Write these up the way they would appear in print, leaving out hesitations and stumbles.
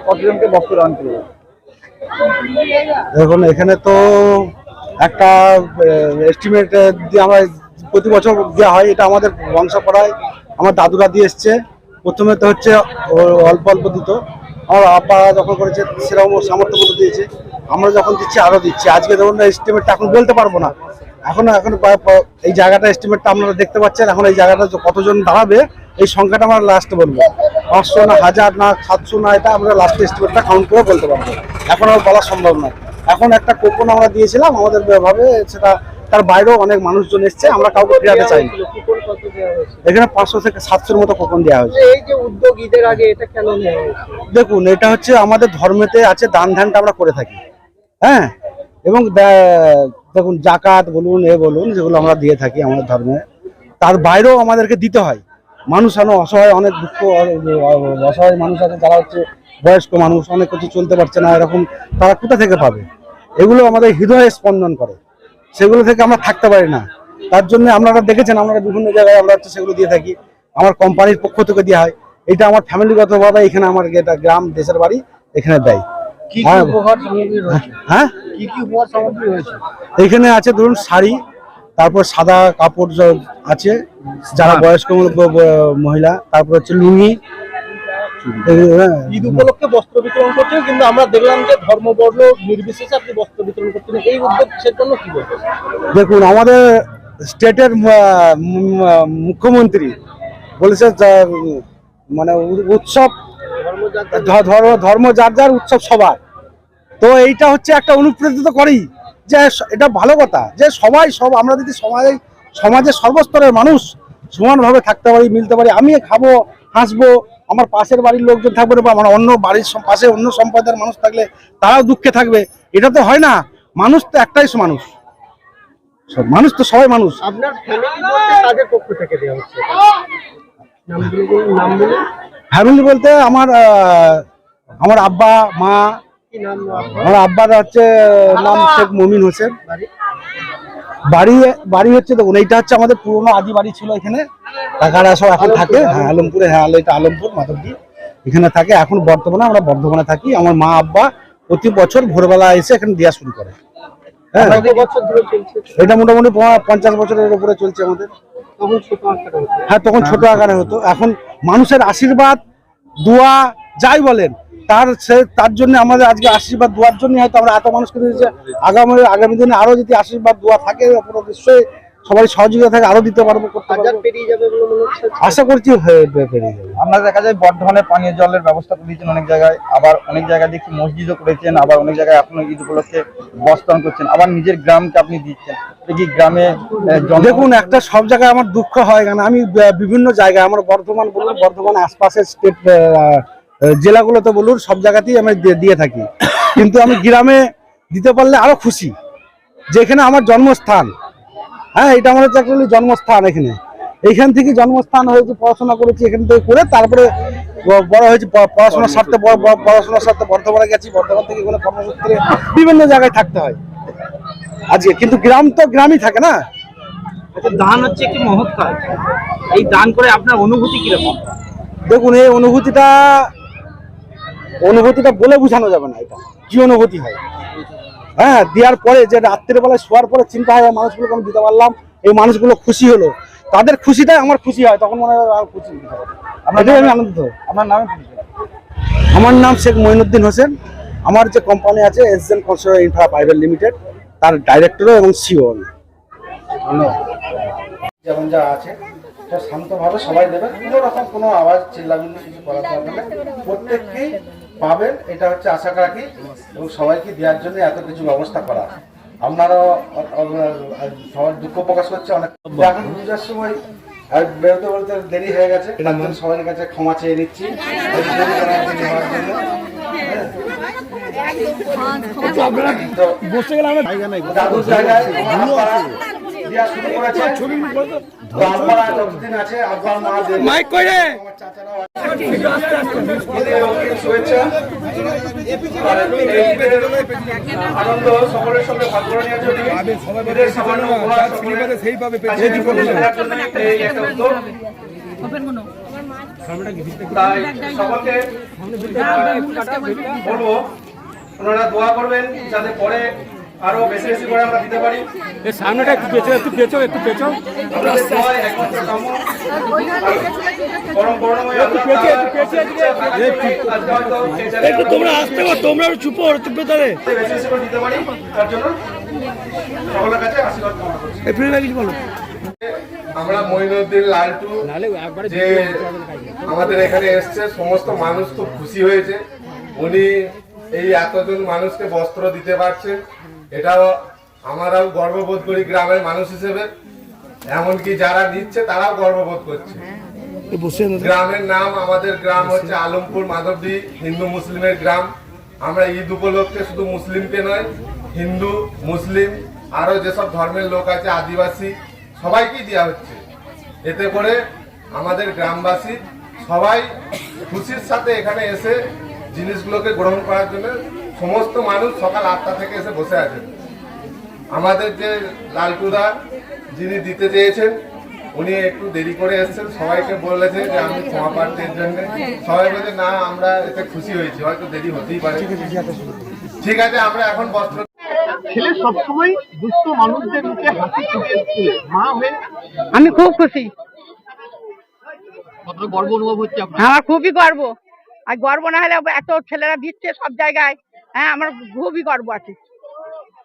কতজনকে বস্ত্র দান করবে? দেখুন এখানে তো একটা এস্টিমেট দিয়ে আমরা প্রতি বছর দেওয়া হয়, এটা আমাদের বংশপরায় আমার দাদুরা দিয়ে এসছে। প্রথমে তো হচ্ছে অল্প অল্প দিত, আমার আব্বা যখন করেছে সেরকম সামর্থ্য মতো দিয়েছে, আমরা যখন দিচ্ছি আরও দিচ্ছি। আজকে ধরুন এস্টিমেটটা এখন বলতে পারবো না, এখন এই জায়গাটা এস্টিমেটটা আপনারা দেখতে পাচ্ছেন, এখন এই জায়গাটা কতজন দাঁড়াবে এই সংখ্যাটা আমরা লাস্টে বলবো, 500 না 1000 না 700 না, এটা আমরা লাস্টে এস্টিমেটটা কাউন্ট করে বলতে পারবো, এখন আর বলা সম্ভব নয়। এখন একটা কুপন আমরা দিয়েছিলাম আমাদের ভাবে, সেটা তার বাইরেও অনেক মানুষজন এসছে, আমরা কাউকে ফেরাতে চাই। এখানে 500 থেকে 700-র মতো কুপন দেওয়া হয়েছে। এই যে উদ্যোগ ঈদের আগে, এটা কেন নেওয়া হয়েছে? দেখুন এটা হচ্ছে আমাদের ধর্মেতে আছে, দান ধ্যানটা আমরা করে থাকি, হ্যাঁ, এবং দেখুন জাকাত বলুন বলুন যেগুলো আমরা দিয়ে থাকি আমাদের ধর্মে, তার বাইরেও আমাদেরকে দিতে হয়। মানুষ অসহায়, অনেক দুঃখ অসহায় মানুষ আছে যারা হচ্ছে বয়স্ক মানুষ, অনেক কিছু চলতে পারছে না, এরকম তারা কোথা থেকে পাবে? এগুলো আমাদের হৃদয়ে স্পন্দন করে, সেগুলো থেকে আমরা থাকতে পারি না। তার জন্য আপনারা দেখেছেন আমরা বিভিন্ন জায়গায় আমরা হচ্ছে সেগুলো দিয়ে থাকি, আমার কোম্পানির পক্ষ থেকে দেওয়া হয়। এটা আমার ফ্যামিলিগতভাবে এখানে আমার এটা গ্রাম দেশের বাড়ি এখানে দেয়। হ্যাঁ, এখানে আছে ধরুন শাড়ি, তারপর সাদা কাপড় আছে যারা বয়স্ক মহিলা, তারপর হচ্ছে লুঙ্গি। ঈদ উপলক্ষে বস্ত্র বিতরণ করছেন, কিন্তু আমরা দেখলাম যে ধর্ম বর্ণ নির্বিশেষে আপনি বস্ত্র বিতরণ করছেন, এই উদ্যোগ কিসের জন্য, কি বলবেন? দেখুন আমাদের স্টেটের মুখ্যমন্ত্রী বলেছে মানে উৎসব ধর্ম যার যার, উৎসব সবার। তো এইটা হচ্ছে একটা অনুপ্রেরিত করেই যে এটা ভালো কথা যে আমরা যদি সমাজের সর্বস্তরের মানুষ সমানভাবে থাকতে পারি, মিলতে পারি, আমি খাবো হাসবো, আমার পাশের বাড়ির লোকজন থাকবে, বা আমার অন্য বাড়ির পাশে অন্য সম্প্রদায়ের মানুষ থাকলে তারাও দুঃখে থাকবে। এটা তো হয় না, মানুষ তো একটাই মানুষ, মানুষ তো সবাই মানুষ। আপনার ফ্যামিলি বলতে কাদের পক্ষ থেকে দেওয়া হচ্ছে? ফ্যামিলি বলতে আমার আব্বা মা, আমার আব্বার হচ্ছে নাম শেখ মমিন হোসেন, বাড়ি হচ্ছে দেখুন এইটা হচ্ছে আমাদের পুরোনো আদি বাড়ি ছিল, এখানে কাকারা সব এখন থাকে। হ্যাঁ আলমপুরে, হ্যাঁ এটা আলমপুর মাধবদী, এখানে থাকে। এখন বর্তমানে আমরা বর্ধমানে থাকি। আমার মা আব্বা প্রতি বছর ভোরবেলা এসে এখানে দেওয়া শুরু করে। হ্যাঁ এটা মোটামুটি 50 বছরের উপরে চলছে আমাদের। হ্যাঁ তখন ছোট আকারে হতো, এখন মানুষের আশীর্বাদ দোয়া যাই বলেন তার জন্য আমাদের আজকে আশীর্বাদ দোয়ার জন্য হয়তো আমরা এত মানুষকে দিয়েছি। আগামী দিনে আরো যদি আশীর্বাদ দোয়া থাকে নিশ্চয়ই সবাই সহযোগিতা থাকে, আরো দিতে পারবো, আশা করছি পেরিয়ে যাবে। আমরা দেখা যায় বর্ধমানে পানীয় জলের ব্যবস্থা করেছেন অনেক জায়গায়, আবার অনেক জায়গায় দেখি মসজিদও করেছেন, আবার অনেক জায়গায় আপনি ঈদ উপলক্ষে বস্ত্র করছেন, আবার নিজের গ্রামকে আপনি দিচ্ছেন। কি গ্রামে দেখুন একটা সব জায়গায় আমার দুঃখ হয়, কারণ আমি বিভিন্ন জায়গায় আমার বর্ধমান বলুন, বর্ধমান আশপাশের স্টেট জেলাগুলোতে বলুন, সব জায়গাতেই আমি দিয়ে থাকি, কিন্তু আমি গ্রামে দিতে পারলে আরো খুশি, যেখানে আমার জন্মস্থান। হ্যাঁ এটা আমার হচ্ছে অ্যাকচুয়ালি জন্মস্থান, এইখান থেকে জন্মস্থান হয়েছে, পড়াশোনা করেছি এখান থেকে করে, তারপরে বড় হয়েছে, পড়াশোনার স্বার্থে বর্ধমানে গেছি, বর্ধমান থেকে কোনো কর্মসূত্রে বিভিন্ন জায়গায় থাকতে হয় আজকে, কিন্তু গ্রাম তো গ্রামই থাকে না। দান হচ্ছে একটি মহৎ কাজ, এই দান করে আপনার অনুভূতি কিরকম? দেখুন এই অনুভূতিটা বলে বোঝানো যাবে না, এটা কি অনুভূতি হয়। হ্যাঁ দেওয়ার পরে যে রাত্রের বেলায় শোয়ার পরে চিন্তা হয় মানুষগুলোকে আমি দিতে পারলাম, এই মানুষগুলো খুশি হলো, তাদের খুশিটাই আমার খুশি হয়, তখন মনে হয় খুশি, আমি আনন্দিত। আপনার নামে? আমার নাম শেখ মঈনুদ্দিন হোসেন। আমার যে কোম্পানি আছে এসজেন কনস্ট্রাকশন ইনফ্রা প্রাইভেট লিমিটেড, তার ডাইরেক্টরও এবং সিও। যেমন যা আছে শান্তভাবে সবাই দেবেন, কোনো রকম কোনো আওয়াজ চিল্লামিল্লি কিছু করার দরকার নেই, প্রত্যেককেই পাবেন এটা হচ্ছে আশা রাখি, এবং সবাইকে দেওয়ার জন্য এত কিছু ব্যবস্থা করা। আপনারাও সবার দুঃখ প্রকাশ করছে, অনেক এখন পূজার সময় বেরোতে বলতে দেরি হয়ে গেছে, সবার কাছে ক্ষমা চেয়ে নিচ্ছি। বসে গেলাম দাদুর জায়গায় শুরু করেছে, যতদিন আছে আব্বার মা মাইক করে শুভেচ্ছা আনন্দ সকলের সঙ্গে ভাগ করে নেওয়ার জন্য সামান্য সেইভাবে তাই সকলকে বলবো ওনারা দোয়া করবেন যাতে পরে আরো বেশি বেশি করে আমরা দিতে পারি। সামনেটা একটু পেছো আপনাদের দোয়ায় একমাত্র কাম্য। পরম করুণাময় আল্লাহ তাআলা আজকে হয়তো এই জায়গায় তোমরা আসতে পারো, তোমরা চুপ তাহলে বেশি বেশি করে দিতে পারি, তার জন্য সকলের কাছে আশীর্বাদ কামনা করছি। আমরা মঈনুদ্দিন লালটু যে আমাদের এখানে এসছে, সমস্ত মানুষ খুব খুশি হয়েছে। উনি এই এতজন মানুষকে বস্ত্র দিতে পারছেন, এটাও আমরাও গর্ববোধ করি গ্রামের মানুষ হিসেবে। এমনকি যারা নিচ্ছে তারাও গর্ববোধ করছে। গ্রামের নাম, আমাদের গ্রাম হচ্ছে আলমপুর মাধবদী, হিন্দু মুসলিমের গ্রাম। আমরা ঈদ উপলক্ষে শুধু মুসলিমকে নয়, হিন্দু মুসলিম আরো যেসব ধর্মের লোক আছে, আদিবাসী, সবাইকেই দেওয়া হচ্ছে। এতে করে আমাদের গ্রামবাসী সবাই খুশির সাথে এখানে এসে জিনিসগুলোকে গ্রহণ করার জন্য সমস্ত মানুষ সকাল 8টা থেকে এসে বসে আছেন। আমাদের যে লালটুদা যিনি দিতে চেয়েছেন, উনি একটু দেরি করে এসেছেন, সবাইকে বলেছে যে আমি ক্ষমা প্রার্থীর জন্য। সবাই বলছে না, আমরা এতে খুশি হয়েছি, হয়তো দেরি হতেই পারে। ঠিক আছে, আমরা এখন বস্ত্র ছেলে সবসময় দুস্থ মানুষদের মুখে হাসি ফুটিয়ে তোলে। মা হয়ে আমি খুব খুশি, কতটা গর্ব অনুভব হচ্ছে আপনার? আমার খুবই গর্ব। আর গর্ব না হলে এত ছেলেরা দিচ্ছে সব জায়গায়, হ্যাঁ আমার খুবই গর্ব আছে,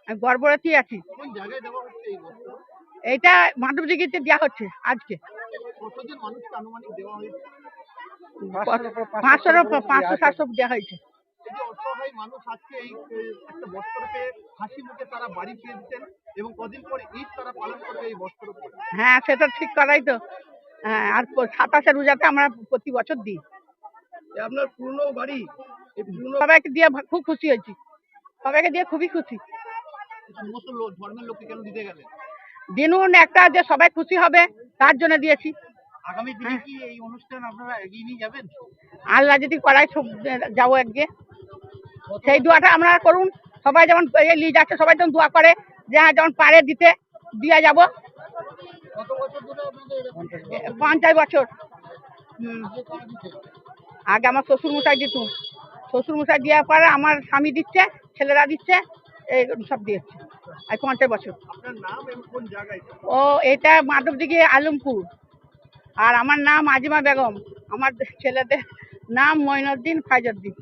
আমি গর্বরতই আছি। কোন জায়গায় দেওয়া হচ্ছে এই বস্ত্র? এইটা মাধবদিঘিতে দেওয়া হচ্ছে আজকে। কতজন মানুষকে আনুমানিক দেওয়া হয়েছে? 500-700 দেওয়া হয়েছে। এই যে অসহায় মানুষ আজকে এই একটা বস্ত্রকে হাসি মুখে তারা বাড়ি ফিরে দিতেন এবং কদিন পরে ঈদ তারা পালন করবে এই বস্ত্র পরে। হ্যাঁ সেটা ঠিক করাই তো। হ্যাঁ, আর 27 রোজাতে আমরা প্রতি বছর দিই। আপনার পুরনো বাড়ি, এই পুরনো সবাইকে দিয়ে খুব খুশি হয়েছি, সবাইকে দিয়ে খুবই খুশি। সমস্ত ধর্মের লোককে কেন দিতে গেলে? দিনুন একটা যে সবাই খুশি হবে তার জন্য দিয়েছি। আগামী দিনে কি এই অনুষ্ঠান আপনারা এগিয়ে নিয়ে যাবেন? আল্লাহ যদি করায় সব যাবো একগে, সেই দোয়াটা আমরা করুন। সবাই যেমন নিয়ে যাচ্ছে, সবাই যেমন দোয়া করে যে হ্যাঁ যেমন পারে দিতে দিয়ে যাব। কত বছর ধরে আপনাদের 50 বছর। আগে আমার শ্বশুর মশাই দিত, শ্বশুর মশাই দেওয়ার পরে আমার স্বামী দিচ্ছে, ছেলেরা দিচ্ছে, এই সব দিয়েছে। আর 50 বছর। আপনার নাম এবং কোন জায়গায়? ও এটা মাধবদিঘি আলমপুর। আর আমার নাম আজিমা বেগম, আমার ছেলেদের নাম মঈনুদ্দিন ফাইজউদ্দিন।